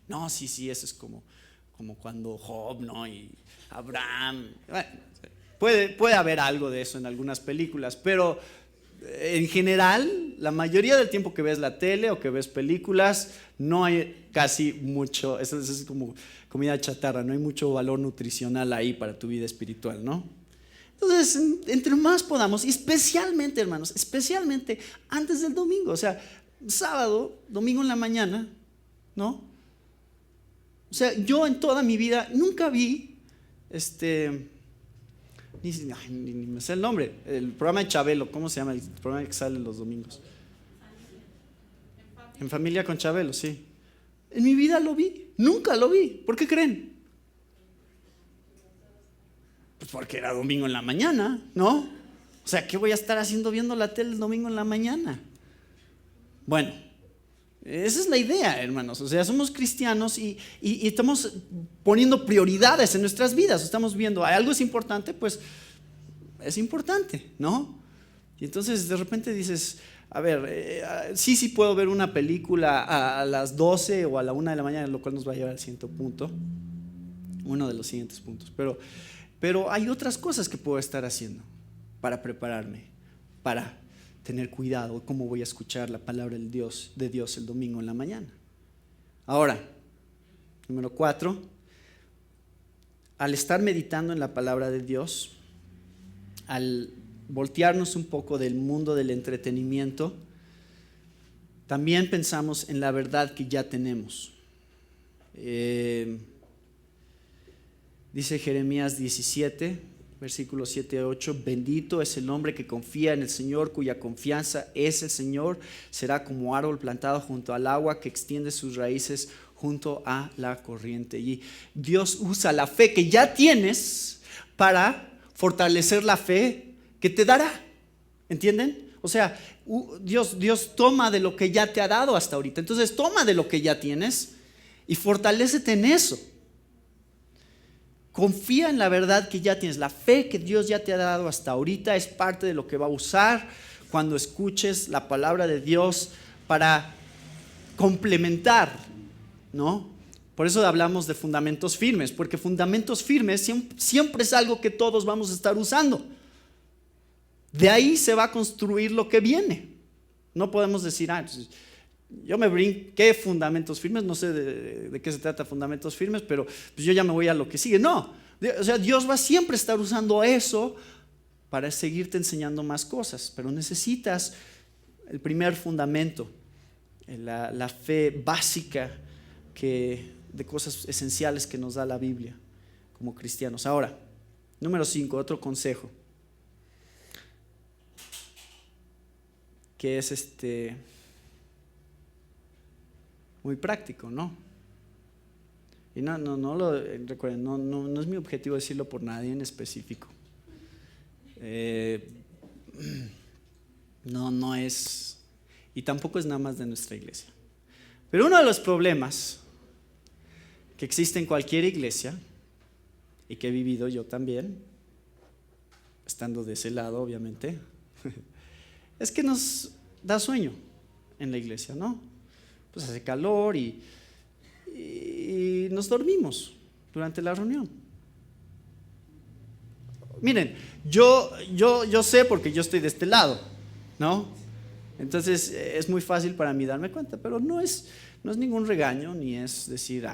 [SPEAKER 1] no, sí, eso es como cuando Job, ¿no?, y Abraham. Bueno, puede haber algo de eso en algunas películas, pero en general, la mayoría del tiempo que ves la tele o que ves películas, no hay casi mucho, eso es como comida chatarra, no hay mucho valor nutricional ahí para tu vida espiritual, ¿no? Entonces, entre más podamos, y especialmente, hermanos, especialmente antes del domingo, o sea, sábado, domingo en la mañana, ¿no? O sea, yo en toda mi vida nunca vi, ni me sé el nombre, el programa de Chabelo, ¿cómo se llama? El programa que sale los domingos. En Familia con Chabelo, sí. En mi vida lo vi, nunca lo vi. ¿Por qué creen? Pues porque era domingo en la mañana, ¿no? O sea, ¿qué voy a estar haciendo viendo la tele el domingo en la mañana? Bueno, esa es la idea, hermanos. O sea, somos cristianos y estamos poniendo prioridades en nuestras vidas. Estamos viendo, algo es importante, pues es importante, ¿no? Y entonces de repente dices, a ver, sí puedo ver una película a las 12 o a la 1 de la mañana, lo cual nos va a llevar al siguiente punto, uno de los siguientes puntos. Pero hay otras cosas que puedo estar haciendo para prepararme, para tener cuidado cómo voy a escuchar la palabra de Dios el domingo en la mañana. Ahora, número 4, al estar meditando en la palabra de Dios, al voltearnos un poco del mundo del entretenimiento, también pensamos en la verdad que ya tenemos. Dice Jeremías 17, versículos 7 a 8, bendito es el hombre que confía en el Señor, cuya confianza es el Señor. Será como árbol plantado junto al agua, que extiende sus raíces junto a la corriente. Y Dios usa la fe que ya tienes para fortalecer la fe que te dará. ¿Entienden? O sea, Dios toma de lo que ya te ha dado hasta ahorita. Entonces toma de lo que ya tienes y fortalécete en eso. Confía en la verdad que ya tienes. La fe que Dios ya te ha dado hasta ahorita es parte de lo que va a usar cuando escuches la palabra de Dios para complementar, ¿no? Por eso hablamos de fundamentos firmes, porque fundamentos firmes siempre es algo que todos vamos a estar usando. De ahí se va a construir lo que viene. No podemos decir, yo me brinqué fundamentos firmes, no sé de qué se trata fundamentos firmes, pero pues yo ya me voy a lo que sigue. No, o sea, Dios va siempre a estar usando eso para seguirte enseñando más cosas, pero necesitas el primer fundamento, la fe básica de cosas esenciales que nos da la Biblia como cristianos. Ahora, número 5, otro consejo, que es muy práctico, ¿no? Y recuerden, no es mi objetivo decirlo por nadie en específico. No es, y tampoco es nada más de nuestra iglesia. Pero uno de los problemas que existe en cualquier iglesia, y que he vivido yo también, estando de ese lado obviamente, es que nos da sueño en la iglesia, ¿no? Pues hace calor y nos dormimos durante la reunión. Miren, yo sé porque yo estoy de este lado, ¿no? Entonces es muy fácil para mí darme cuenta, pero no es ningún regaño, ni es decir,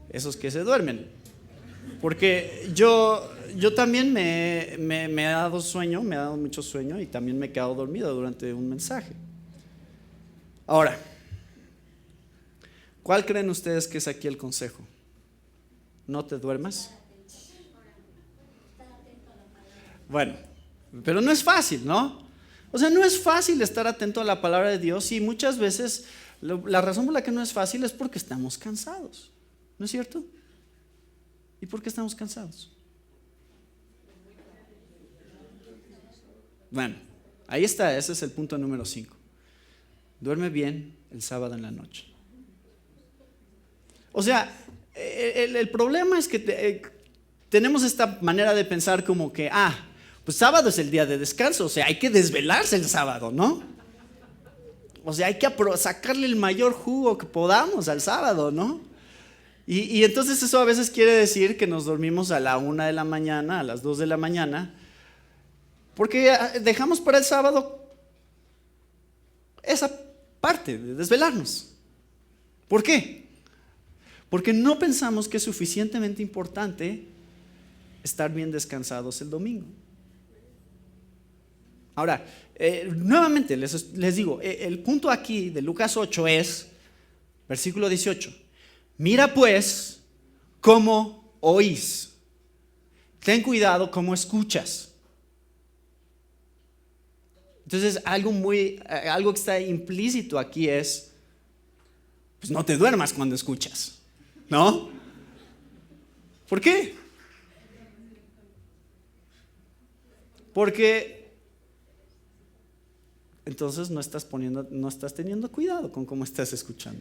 [SPEAKER 1] esos que se duermen. Porque yo también me he dado sueño, me ha dado mucho sueño y también me he quedado dormido durante un mensaje. Ahora, ¿cuál creen ustedes que es aquí el consejo? ¿No te duermas? Bueno, pero no es fácil, ¿no? O sea, no es fácil estar atento a la palabra de Dios y muchas veces la razón por la que no es fácil es porque estamos cansados, ¿no es cierto? ¿Y por qué estamos cansados? Bueno, ahí está, ese es el punto número 5. Duerme bien el sábado en la noche. O sea, el problema es que tenemos esta manera de pensar como que, pues sábado es el día de descanso, o sea, hay que desvelarse el sábado, ¿no? O sea, hay que sacarle el mayor jugo que podamos al sábado, ¿no? Y entonces eso a veces quiere decir que nos dormimos a la 1 de la mañana, a las 2 de la mañana, porque dejamos para el sábado esa parte de desvelarnos. ¿Por qué? Porque no pensamos que es suficientemente importante estar bien descansados el domingo. Ahora, nuevamente les digo, el punto aquí de Lucas 8 es, versículo 18, mira pues cómo oís, ten cuidado cómo escuchas. Entonces algo que está implícito aquí es, pues no te duermas cuando escuchas, ¿no? ¿Por qué? Porque entonces no estás teniendo cuidado con cómo estás escuchando.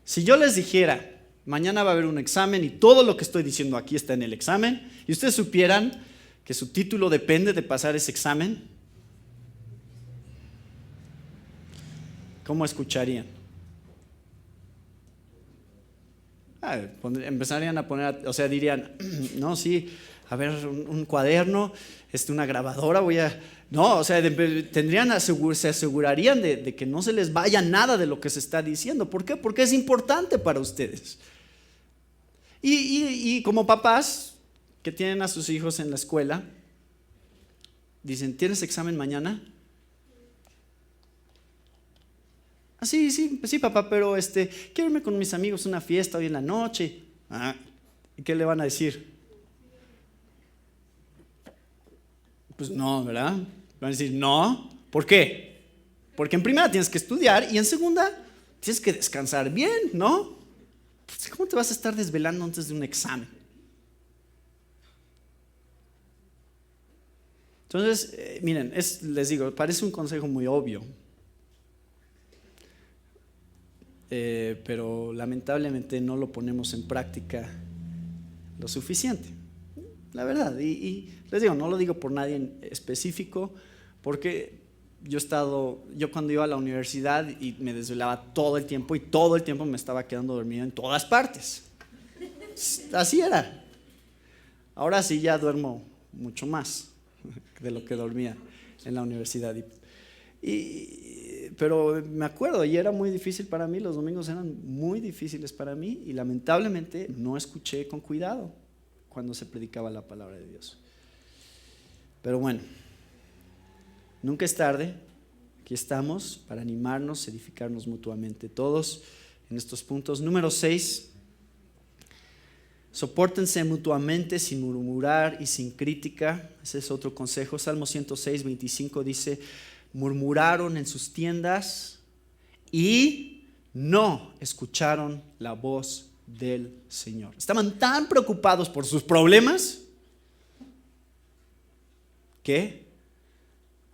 [SPEAKER 1] Si yo les dijera, mañana va a haber un examen y todo lo que estoy diciendo aquí está en el examen, y ustedes supieran que su título depende de pasar ese examen, ¿cómo escucharían? Empezarían a poner, o sea, dirían, no, sí, a ver, un cuaderno, una grabadora, no, o sea, se asegurarían de que no se les vaya nada de lo que se está diciendo. ¿Por qué? Porque es importante para ustedes. Y como papás que tienen a sus hijos en la escuela, dicen, ¿tienes examen mañana? Sí, papá, pero quiero irme con mis amigos a una fiesta hoy en la noche. ¿Y qué le van a decir? Pues no, ¿verdad? Van a decir, no. ¿Por qué? Porque en primera tienes que estudiar y en segunda tienes que descansar bien, ¿no? Pues, ¿cómo te vas a estar desvelando antes de un examen? Entonces, miren, les digo, parece un consejo muy obvio, pero lamentablemente no lo ponemos en práctica lo suficiente, la verdad. Y les digo, no lo digo por nadie en específico, porque yo cuando iba a la universidad y me desvelaba todo el tiempo y todo el tiempo me estaba quedando dormido en todas partes. Así era. Ahora sí ya duermo mucho más de lo que dormía en la universidad. Pero me acuerdo, y era muy difícil para mí, los domingos eran muy difíciles para mí y lamentablemente no escuché con cuidado cuando se predicaba la palabra de Dios. Pero bueno, nunca es tarde, aquí estamos para animarnos, edificarnos mutuamente todos en estos puntos. Número 6, sopórtense mutuamente sin murmurar y sin crítica. Ese es otro consejo. Salmo 106, 25 dice: murmuraron en sus tiendas y no escucharon la voz del Señor. Estaban tan preocupados por sus problemas que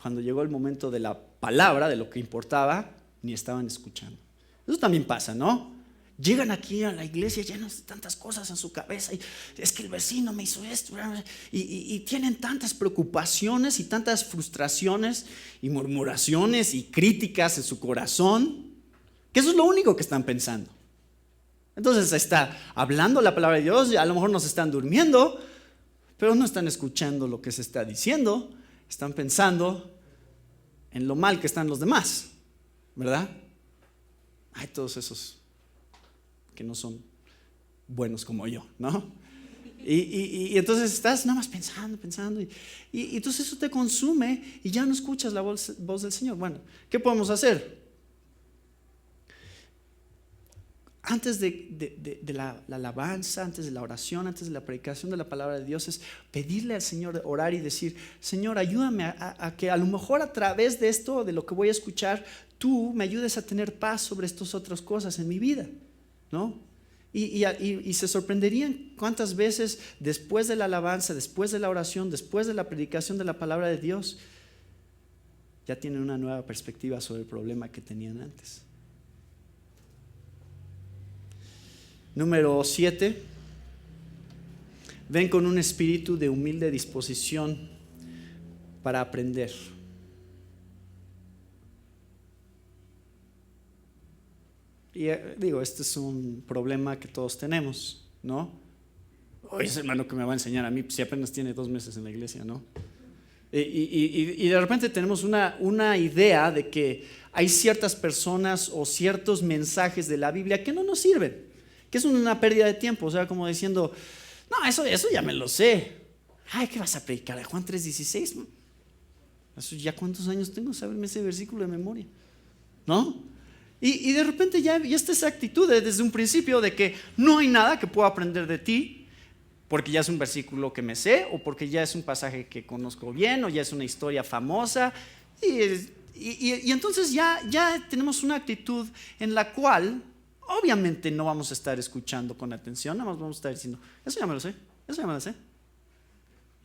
[SPEAKER 1] cuando llegó el momento de la palabra, de lo que importaba, ni estaban escuchando. Eso también pasa, ¿no? Llegan aquí a la iglesia llenos de tantas cosas en su cabeza y es que el vecino me hizo esto y tienen tantas preocupaciones y tantas frustraciones y murmuraciones y críticas en su corazón que eso es lo único que están pensando. Entonces está hablando la palabra de Dios y a lo mejor nos están durmiendo, pero no están escuchando lo que se está diciendo, están pensando en lo mal que están los demás, ¿verdad? Hay todos esos que no son buenos como yo, ¿no? Y entonces estás nada más pensando y entonces eso te consume y ya no escuchas la voz del Señor. Bueno, ¿qué podemos hacer? Antes de la alabanza, antes de la oración, antes de la predicación de la palabra de Dios, es pedirle al Señor, orar y decir: Señor, ayúdame a que a lo mejor a través de esto, de lo que voy a escuchar, tú me ayudes a tener paz sobre estas otras cosas en mi vida, ¿no? Y se sorprenderían cuántas veces después de la alabanza, después de la oración, después de la predicación de la palabra de Dios, ya tienen una nueva perspectiva sobre el problema que tenían antes. Número 7, ven con un espíritu de humilde disposición para aprender. Y digo, este es un problema que todos tenemos, ¿no? Oye, ese hermano que me va a enseñar a mí, pues si apenas tiene 2 meses en la iglesia, ¿no? Y de repente tenemos una idea de que hay ciertas personas o ciertos mensajes de la Biblia que no nos sirven, que es una pérdida de tiempo, o sea, como diciendo: no, eso ya me lo sé. Ay, ¿qué vas a predicar? ¿De Juan 3:16? Eso ya cuántos años tengo, saberme ese versículo de memoria, ¿no? Y de repente ya está esa actitud desde un principio de que no hay nada que pueda aprender de ti porque ya es un versículo que me sé, o porque ya es un pasaje que conozco bien, o ya es una historia famosa. Y entonces ya tenemos una actitud en la cual obviamente no vamos a estar escuchando con atención, nada más vamos a estar diciendo: eso ya me lo sé, eso ya me lo sé.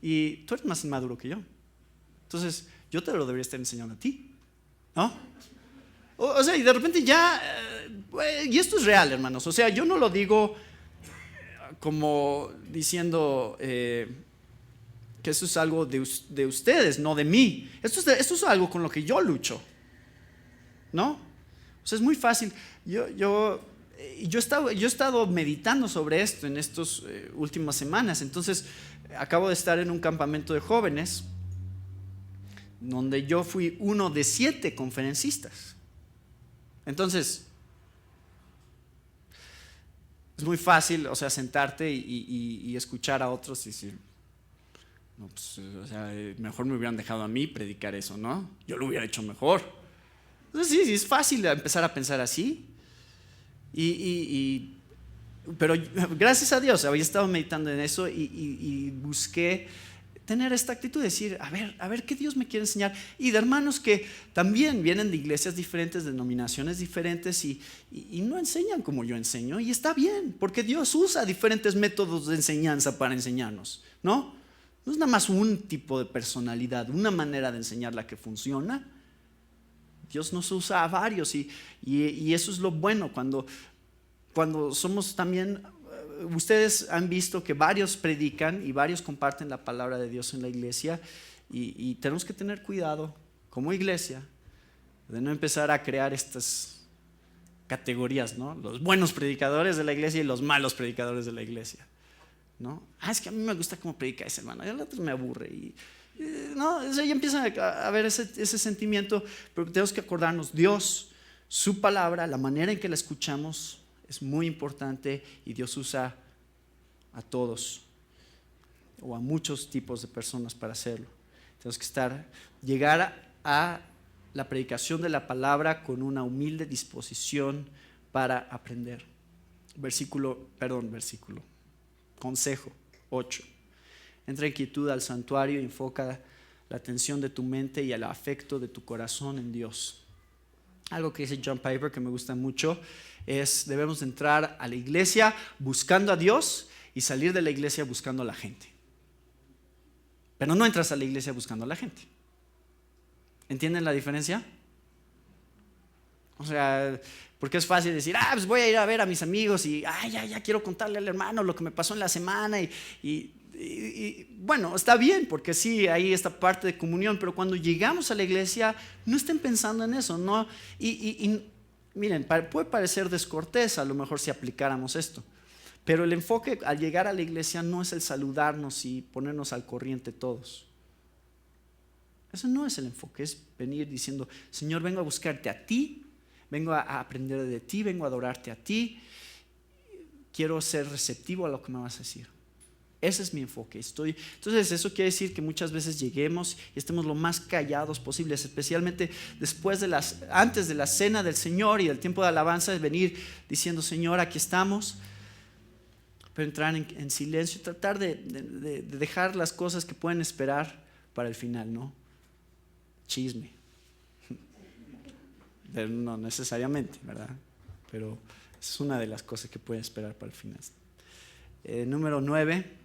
[SPEAKER 1] Y tú eres más inmaduro que yo, entonces yo te lo debería estar enseñando a ti, ¿no? O sea, y de repente ya, y esto es real, hermanos, o sea, yo no lo digo como diciendo que eso es algo de ustedes, no de mí. Esto es algo con lo que yo lucho, ¿no? O sea, es muy fácil. Yo he estado meditando sobre esto en estas últimas semanas. Entonces, acabo de estar en un campamento de jóvenes donde yo fui uno de 7 conferencistas. Entonces, es muy fácil, o sea, sentarte y escuchar a otros y decir: no, pues, o sea, mejor me hubieran dejado a mí predicar eso, ¿no? Yo lo hubiera hecho mejor. Entonces, sí, es fácil empezar a pensar así. Pero gracias a Dios había estado meditando en eso y busqué tener esta actitud de decir: a ver qué Dios me quiere enseñar. Y de hermanos que también vienen de iglesias diferentes, denominaciones diferentes y no enseñan como yo enseño, y está bien, porque Dios usa diferentes métodos de enseñanza para enseñarnos, ¿no? No es nada más un tipo de personalidad, una manera de enseñar la que funciona. Dios nos usa a varios y eso es lo bueno cuando somos también. Ustedes han visto que varios predican y varios comparten la palabra de Dios en la iglesia y tenemos que tener cuidado como iglesia, de no empezar a crear estas categorías, ¿no? Los buenos predicadores de la iglesia y los malos predicadores de la iglesia, ¿no? Es que a mí me gusta cómo predica ese hermano, y el otro me aburre. No, eso ya empieza a haber ese sentimiento, pero tenemos que acordarnos, Dios, su palabra, la manera en que la escuchamos es muy importante, y Dios usa a todos o a muchos tipos de personas para hacerlo. Tenemos que llegar a la predicación de la palabra con una humilde disposición para aprender. Consejo 8. Entra en quietud al santuario y enfoca la atención de tu mente y el afecto de tu corazón en Dios. Algo que dice John Piper que me gusta mucho es: debemos entrar a la iglesia buscando a Dios y salir de la iglesia buscando a la gente. Pero no entras a la iglesia buscando a la gente. ¿Entienden la diferencia? O sea, porque es fácil decir, pues voy a ir a ver a mis amigos y ya quiero contarle al hermano lo que me pasó en la semana y bueno, está bien, porque sí, hay esta parte de comunión, pero cuando llegamos a la iglesia, no estén pensando en eso, ¿no? Miren, puede parecer descortés a lo mejor si aplicáramos esto, pero el enfoque al llegar a la iglesia no es el saludarnos y ponernos al corriente todos. Eso no es el enfoque, es venir diciendo: Señor, vengo a buscarte a ti, vengo a aprender de ti, vengo a adorarte a ti, quiero ser receptivo a lo que me vas a decir. Ese es mi enfoque. Entonces eso quiere decir que muchas veces lleguemos y estemos lo más callados posibles, especialmente antes de la cena del Señor y del tiempo de alabanza, es venir diciendo: Señor, aquí estamos. Pero entrar en silencio y tratar de dejar las cosas que pueden esperar para el final, ¿no? Chisme. No necesariamente, ¿verdad? Pero es una de las cosas que pueden esperar para el final. Número 9.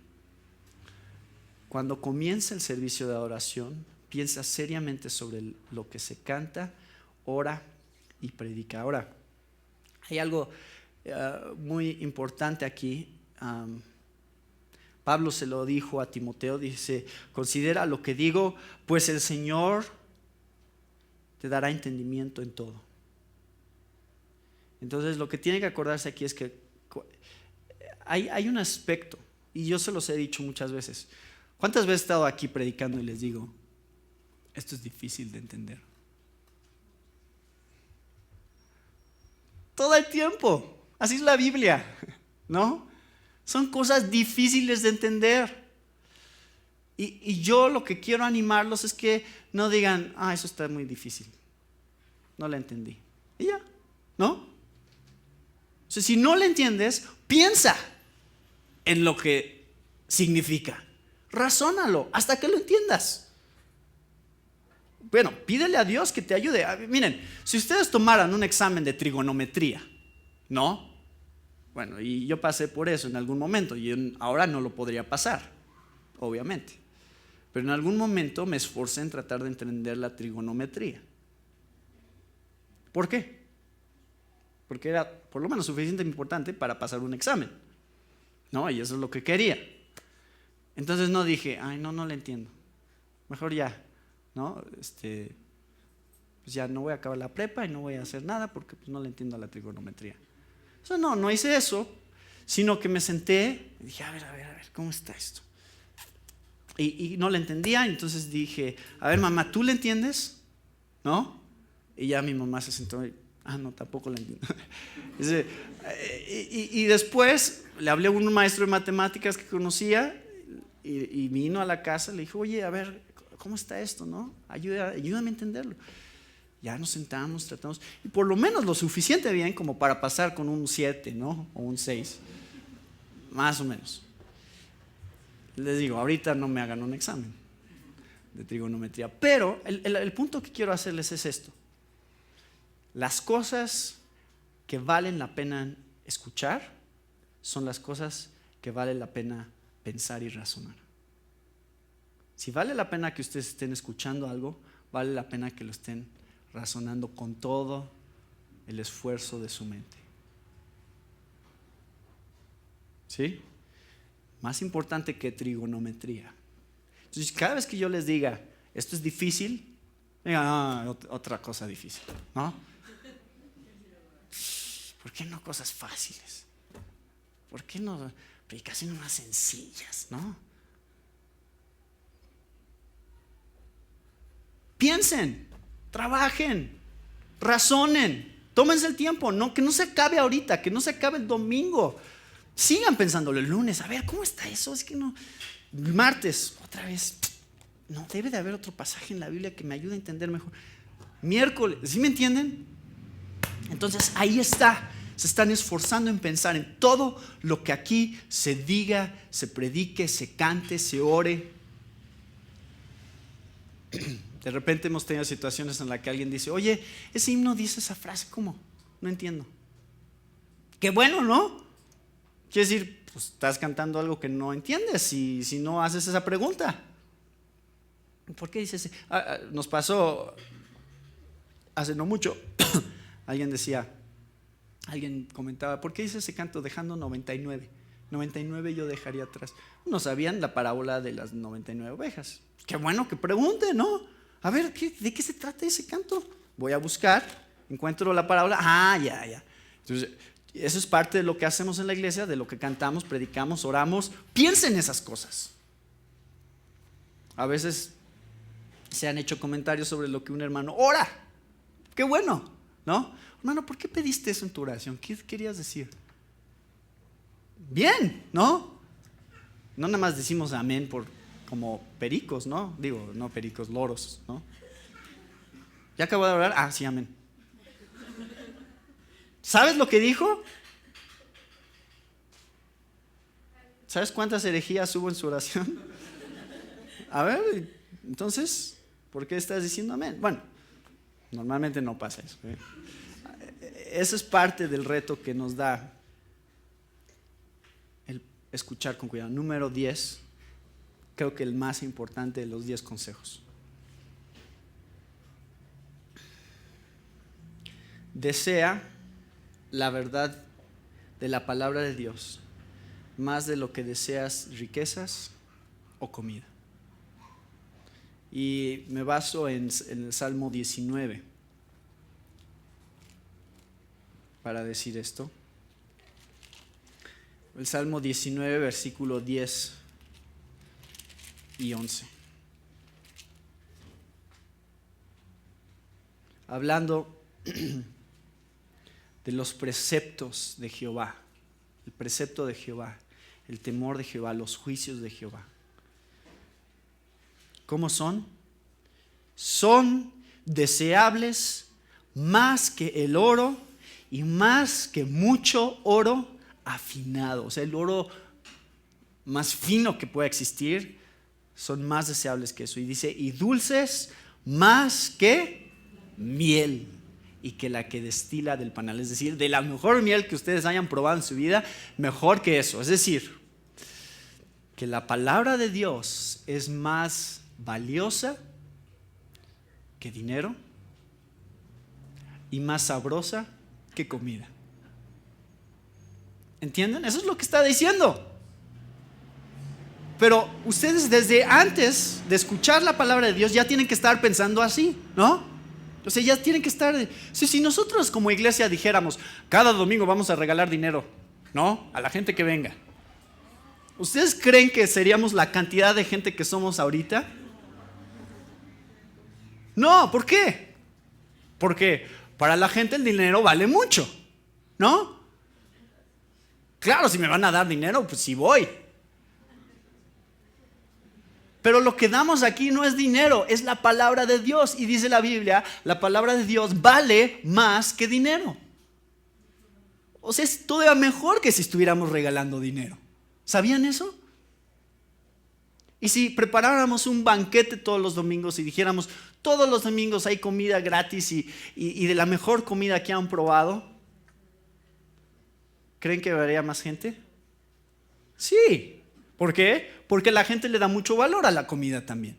[SPEAKER 1] Cuando comienza el servicio de adoración, piensa seriamente sobre lo que se canta, ora y predica. Ahora, hay algo muy importante aquí. Pablo se lo dijo a Timoteo, dice: considera lo que digo, pues el Señor te dará entendimiento en todo. Entonces lo que tiene que acordarse aquí es que hay un aspecto, y yo se los he dicho muchas veces. ¿Cuántas veces he estado aquí predicando y les digo: esto es difícil de entender? Todo el tiempo. Así es la Biblia, ¿no? Son cosas difíciles de entender. Y yo lo que quiero animarlos es que no digan: eso está muy difícil, no la entendí. Y ya, ¿no? O sea, si no la entiendes, piensa en lo que significa. Razónalo hasta que lo entiendas. Bueno, pídele a Dios que te ayude. Miren, si ustedes tomaran un examen de trigonometría, ¿no? Bueno, y yo pasé por eso en algún momento, y ahora no lo podría pasar, obviamente. Pero en algún momento me esforcé en tratar de entender la trigonometría. ¿Por qué? Porque era por lo menos suficientemente importante para pasar un examen, ¿no? Y eso es lo que quería. Entonces no dije: no le entiendo, mejor ya, ¿no? Pues ya no voy a acabar la prepa y no voy a hacer nada porque pues no le entiendo a la trigonometría. O sea, no hice eso, sino que me senté y dije: a ver, ¿cómo está esto? Y no le entendía, entonces dije: a ver, mamá, ¿tú le entiendes? ¿No? Y ya mi mamá se sentó y: no, tampoco la entiendo. Y después le hablé a un maestro de matemáticas que conocía y vino a la casa, le dijo: oye, a ver, ¿cómo está esto? ¿No? Ayúdame a entenderlo. Ya nos sentamos, tratamos, y por lo menos lo suficiente bien como para pasar con un 7, ¿no? O un 6, más o menos. Les digo, ahorita no me hagan un examen de trigonometría, pero el punto que quiero hacerles es esto: las cosas que valen la pena escuchar son las cosas que vale la pena pensar y razonar. Si vale la pena que ustedes estén escuchando algo, vale la pena que lo estén razonando con todo el esfuerzo de su mente. ¿Sí? Más importante que trigonometría. Entonces, cada vez que yo les diga: esto es difícil, Venga, no, otra cosa difícil, ¿no? ¿Por qué no cosas fáciles? ¿Por qué no predicaciones más sencillas, no? Piensen, trabajen, razonen, tómense el tiempo, no, que no se acabe ahorita, que no se acabe el domingo. Sigan pensándolo el lunes, a ver, ¿cómo está eso? Es que no. Martes, otra vez, no, debe de haber otro pasaje en la Biblia que me ayude a entender mejor. Miércoles, ¿sí me entienden? Entonces ahí está, se están esforzando en pensar en todo lo que aquí se diga, se predique, se cante, se ore. De repente hemos tenido situaciones en las que alguien dice, oye, ese himno dice esa frase, ¿cómo? No entiendo. Qué bueno, ¿no? Quiere decir, pues estás cantando algo que no entiendes si no haces esa pregunta. ¿Por qué dices? Nos pasó hace no mucho. Alguien comentaba, ¿por qué dice ese canto dejando 99? 99 yo dejaría atrás. No sabían la parábola de las 99 ovejas. Qué bueno que pregunten, ¿no? A ver, ¿de qué se trata ese canto? Voy a buscar, encuentro la parábola. Ya. Entonces, eso es parte de lo que hacemos en la iglesia, de lo que cantamos, predicamos, oramos. Piensen esas cosas. A veces se han hecho comentarios sobre lo que un hermano ora. Qué bueno, ¿no? Hermano, ¿por qué pediste eso en tu oración? ¿Qué querías decir? Bien, ¿no? No nada más decimos amén por como pericos, ¿no? Digo, no pericos, loros, ¿no? ¿Ya acabó de orar? Sí, amén. ¿Sabes lo que dijo? ¿Sabes cuántas herejías hubo en su oración? A ver, entonces, ¿por qué estás diciendo amén? Bueno, normalmente no pasa eso, ¿eh? Eso es parte del reto que nos da el escuchar con cuidado. Número 10, creo que el más importante de los 10 consejos. Desea la verdad de la palabra de Dios más de lo que deseas riquezas o comida. Y me baso en el Salmo 19 para decir esto. El Salmo 19, versículo 10 y 11. Hablando de los preceptos de Jehová, el precepto de Jehová, el temor de Jehová, los juicios de Jehová. ¿Cómo son? Son deseables más que el oro y más que mucho oro afinado. O sea, el oro más fino que pueda existir, son más deseables que eso. Y dice, y dulces más que miel y que la que destila del panal. Es decir, de la mejor miel que ustedes hayan probado en su vida, mejor que eso. Es decir, que la palabra de Dios es más valiosa que dinero y más sabrosa que comida. ¿Entienden? Eso es lo que está diciendo. Pero ustedes desde antes de escuchar la palabra de Dios ya tienen que estar pensando así, ¿no? O sea, ya tienen que estar. Si nosotros como iglesia dijéramos, cada domingo vamos a regalar dinero, ¿no? A la gente que venga. ¿Ustedes creen que seríamos la cantidad de gente que somos ahorita? No, ¿por qué? Porque para la gente el dinero vale mucho, ¿no? Claro, si me van a dar dinero, pues sí voy. Pero lo que damos aquí no es dinero, es la palabra de Dios. Y dice la Biblia, la palabra de Dios vale más que dinero. O sea, es todavía mejor que si estuviéramos regalando dinero. ¿Sabían eso? Y si preparáramos un banquete todos los domingos y dijéramos, todos los domingos hay comida gratis y de la mejor comida que han probado, ¿creen que habría más gente? Sí. ¿Por qué? Porque la gente le da mucho valor a la comida también.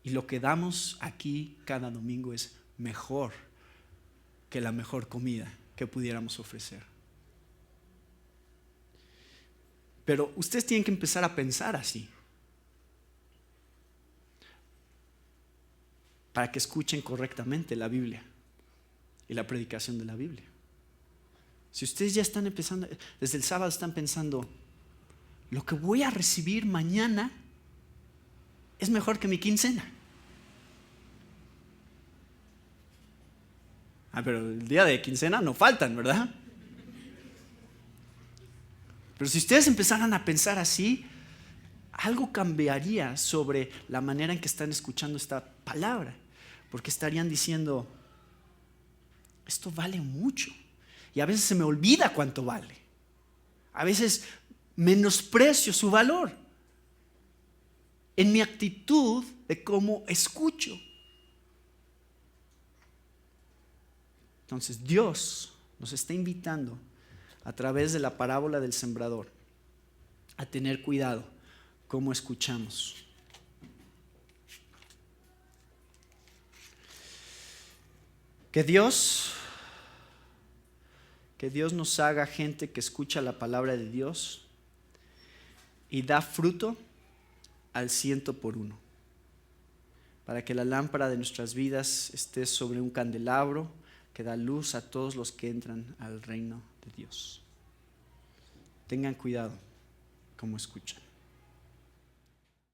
[SPEAKER 1] Y lo que damos aquí cada domingo es mejor que la mejor comida que pudiéramos ofrecer. Pero ustedes tienen que empezar a pensar así. para que escuchen correctamente la Biblia y la predicación de la Biblia. Si ustedes ya están empezando, desde el sábado están pensando, lo que voy a recibir mañana es mejor que mi quincena. Pero el día de quincena no faltan, ¿verdad? Pero si ustedes empezaran a pensar así, algo cambiaría sobre la manera en que están escuchando esta palabra, porque estarían diciendo, esto vale mucho, y a veces se me olvida cuánto vale, a veces menosprecio su valor en mi actitud de cómo escucho. Entonces Dios nos está invitando a través de la parábola del sembrador a tener cuidado cómo escuchamos. Que Dios nos haga gente que escucha la palabra de Dios y da fruto al 100 por 1, para que la lámpara de nuestras vidas esté sobre un candelabro que da luz a todos los que entran al reino de Dios. Tengan cuidado cómo escuchan.